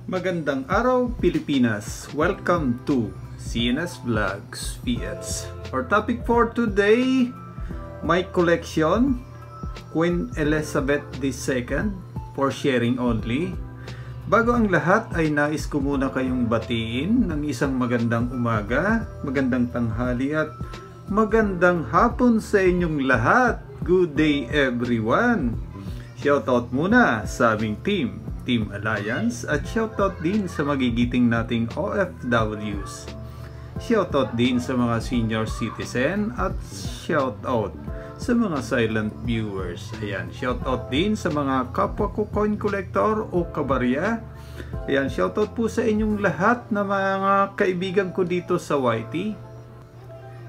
Magandang araw, Pilipinas! Welcome to CNS Vlogs PH. Our topic for today, my collection, Queen Elizabeth II, for sharing only. Bago ang lahat ay nais ko muna kayong batiin ng isang magandang umaga, magandang tanghali at magandang hapon sa inyong lahat. Good day everyone! Shoutout muna sa aming Team Alliance at shoutout din sa magigiting nating OFWs. Shoutout din sa mga senior citizen at shoutout sa mga silent viewers. Ayan, shoutout din sa mga kapwa ko coin collector o kabarya. Ayan, shoutout po sa inyong lahat na mga kaibigan ko dito sa YT.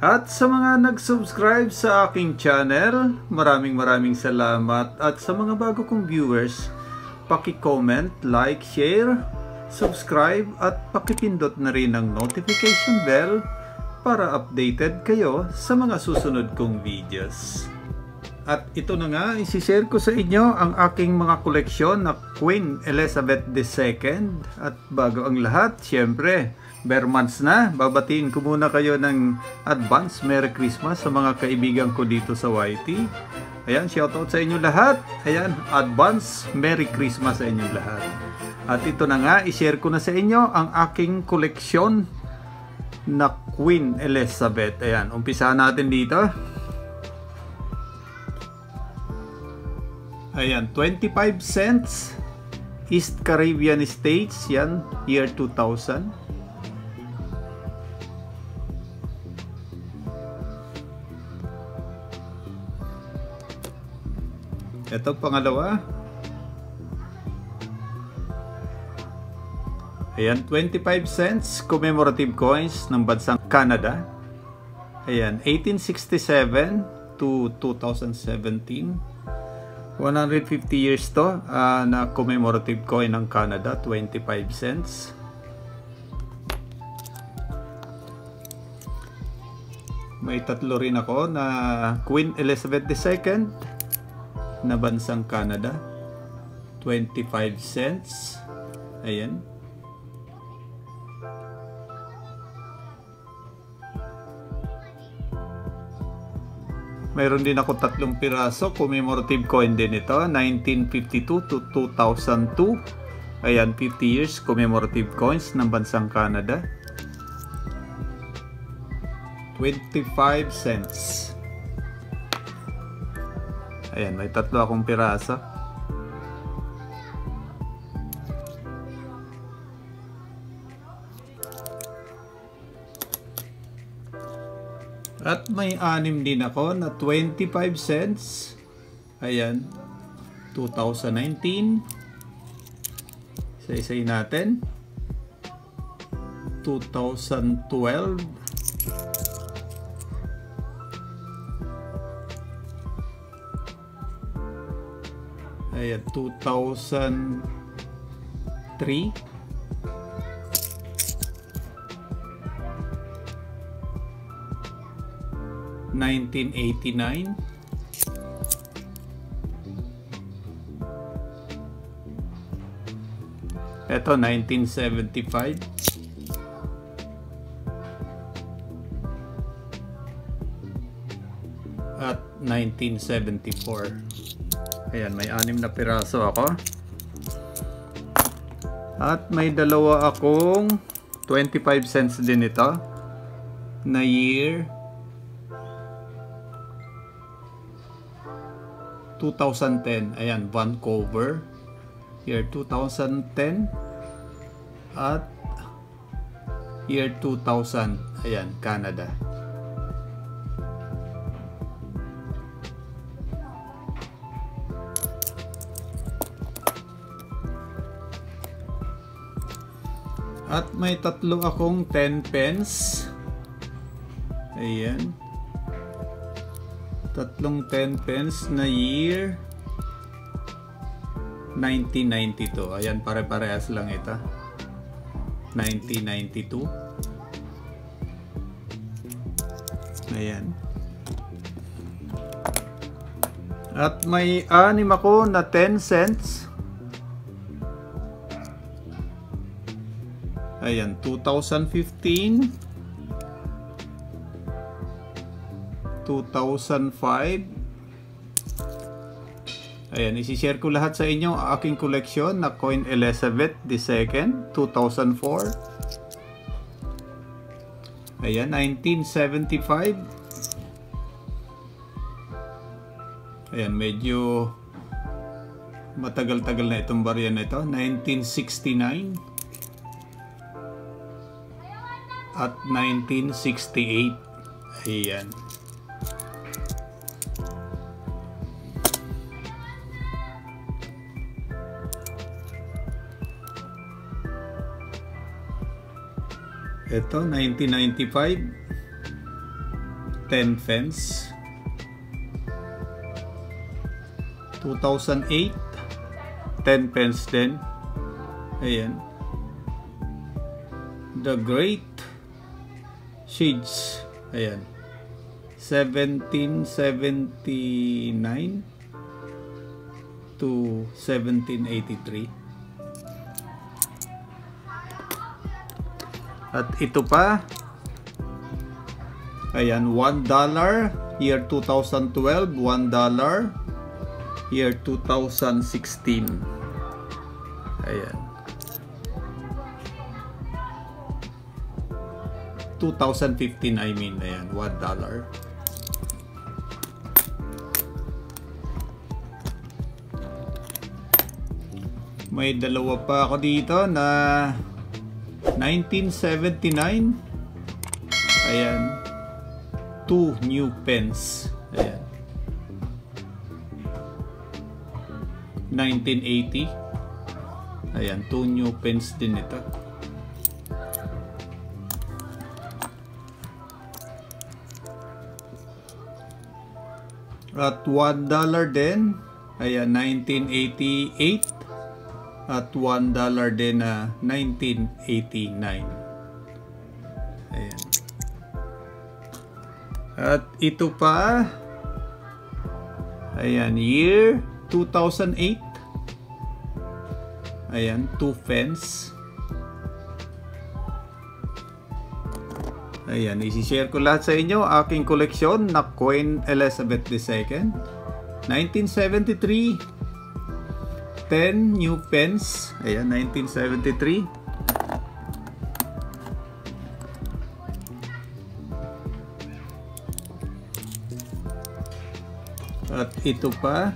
At sa mga nag-subscribe sa aking channel, maraming salamat. At sa mga bago kong viewers, paki-comment, like, share, subscribe at pakipindot na rin ang notification bell para updated kayo sa mga susunod kong videos. At ito na nga, isi-share ko sa inyo ang aking mga koleksyon na Queen Elizabeth II. At bago ang lahat, syempre, bare months na, babatiin ko muna kayo ng advance Merry Christmas sa mga kaibigan ko dito sa YT. Ayan, shoutout sa inyo lahat. Ayan, advance Merry Christmas sa inyo lahat. At ito na nga, i-share ko na sa inyo ang aking koleksyon na Queen Elizabeth. Ayan, umpisahan natin dito. Ayan, 25 cents East Caribbean States. Yan, year 2000. Ito pangalawa. Ayan, 25 cents commemorative coins ng bansang Canada. Ayan, 1867 to 2017. 150 years to na commemorative coin ng Canada, 25 cents. May tatlo rin ako na Queen Elizabeth II na bansang Canada, 25 cents. Ayan. Mayroon din ako tatlong piraso commemorative coin din ito, 1952 to 2002. Ayan, 50 years commemorative coins ng bansang Canada, 25 cents. Ayan, may tatlo akong piraso. At may anim din ako na 25 cents. Ayan, 2019. Isa-isay natin. 2012. Ayan, 2003. $1989. Ito, 1975. At 1974. Ayan, may anim na piraso ako. At may dalawa akong 25 cents din ito na year 2010. Ayan, Vancouver, year 2010 at year 2000. Ayan, Canada. At may tatlo akong 10 pence. Ayan, tatlong 10 pence na year 1992. Ayan, pare-parehas lang ito, 1992. Ayan. At may anim ako na 10 cents Ayan, 2015, 2005. Ayan, isi-share ko lahat sa inyo ang aking koleksyon na Queen Elizabeth II, 2004. Ayan, 1975. Ayan, medyo matagal-tagal na itong barya na ito. 1969 at 1968. Ayan. Ito, 1995, 10 pence. 2008, 10 pence din. Ayan. The Great Shades. Ayan. 1779 to 1783. At ito pa, ayan, $1 year 2012, $1 year 2016. Ayan, 2015, I mean. Ayan, $1. May dalawa pa ako dito na 1979. Ayan, 2 new pence. Ayan, 1980. Ayan, 2 new pence din ito. At $1 din. Ayan, 1988. At $1 din na 1989. Ayan. At ito pa, ayan, year 2008. Ayan, 2 pence. Ayan, isi-share ko lahat sa inyo aking koleksyon na Queen Elizabeth II. 1973, 10 new pence. Ayan, 1973. At ito pa,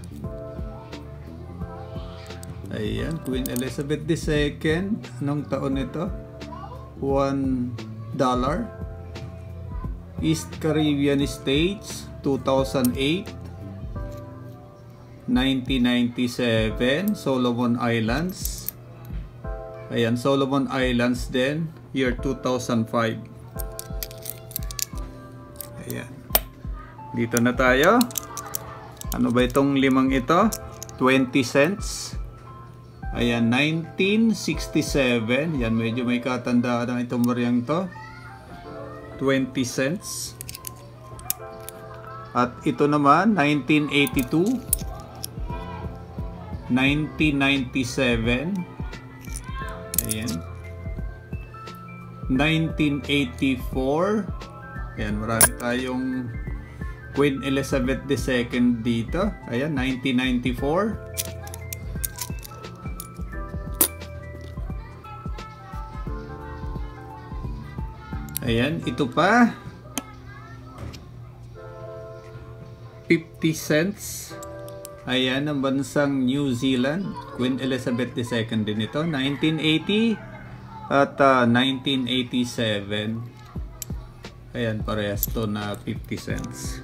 ayan, Queen Elizabeth II. Anong taon ito? $1. East Caribbean States, 2008. 1997, Solomon Islands. Ayan, Solomon Islands din, year 2005. Ayan. Dito na tayo. Ano ba itong limang ito? 20 cents. Ayan, 1967. Yan, medyo may katandaan itong baryang to. 20 cents. At ito naman, 1982. 1997. Ayan. 1984. Ayan, marami tayong Queen Elizabeth II dito. Ayan, 1994. Ayan, ito pa. 50 cents. Ayan, ang bansang New Zealand. Queen Elizabeth II din ito. 1980 at 1987. Ayan, parehas to na 50 cents.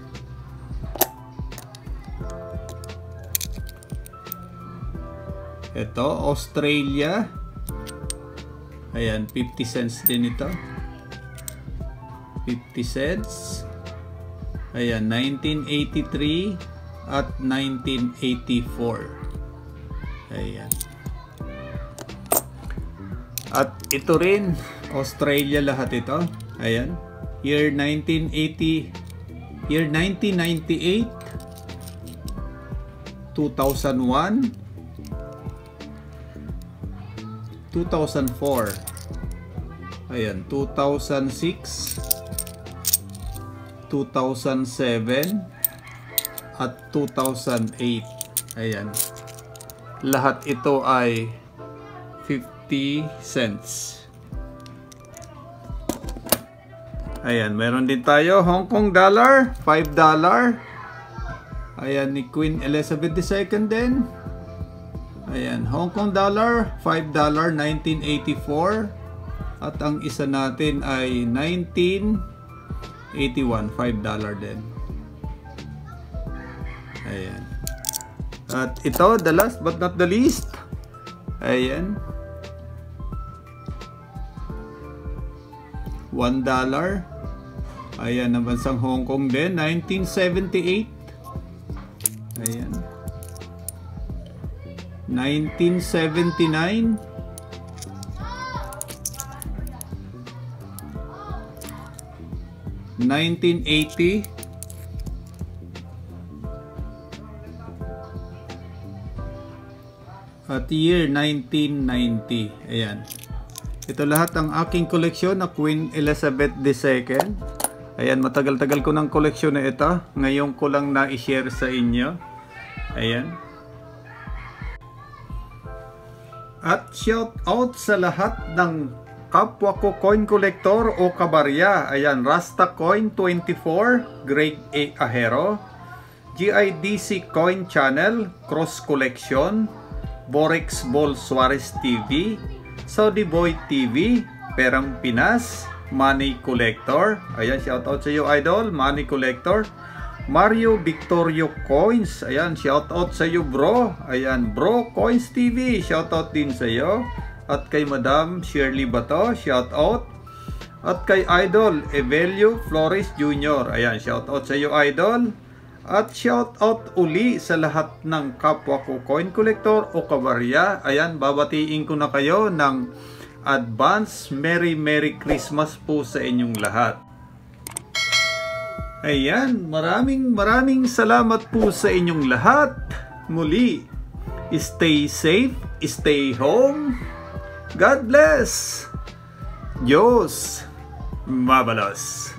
Ito, Australia. Ayan, 50 cents din ito. 50 cents. Ayan, 1983 at 1984. Ayan. At ito rin, Australia lahat ito. Ayan. Year 1980, year 1998, 2001, 2004. Ayan, 2006, 2007, at 2008. Ayan. Lahat ito ay 50 cents. Ayan, meron din tayo Hong Kong dollar, $5. Ayan, ni Queen Elizabeth II din. Ayan, Hong Kong dollar, $5, 1984. At ang isa natin ay 1981, $5 din. Ayan. At ito, the last but not the least. Ayan. $1. Ayan, ang bansang Hong Kong din, 1978. Ayan. 1979. 1980. At year 1990. Ayan. Ito lahat ang aking koleksyon na Queen Elizabeth II. Ayan, matagal-tagal ko ng koleksyon na ito. Ngayon ko lang na-share sa inyo. Ayan. At shout out sa lahat ng kapwa ko coin collector o kabarya. Ayan, Rasta Coin 24, Grade A Ahero, GIDC Coin Channel, Cross Collection, Borex Ball Suarez TV, Saudi Boy TV, Perang Pinas, Money Collector. Ayan, shout out sa iyo idol, Money Collector. Mario Victorio Coins. Ayan, shout out sa iyo bro. Ayan, Bro Coins TV, shout out din sa iyo. At kay Madam Shirley Bato, shout out. At kay Idol Evelio Flores Jr. Ayan, shout out sa iyo Idol. At shout out uli sa lahat ng kapwa ko coin collector o kabarya. Ayan, babatiin ko na kayo ng advance Merry Christmas po sa inyong lahat. Ayan, maraming salamat po sa inyong lahat. Muli, stay safe, stay home. God bless. Dios Mabalos.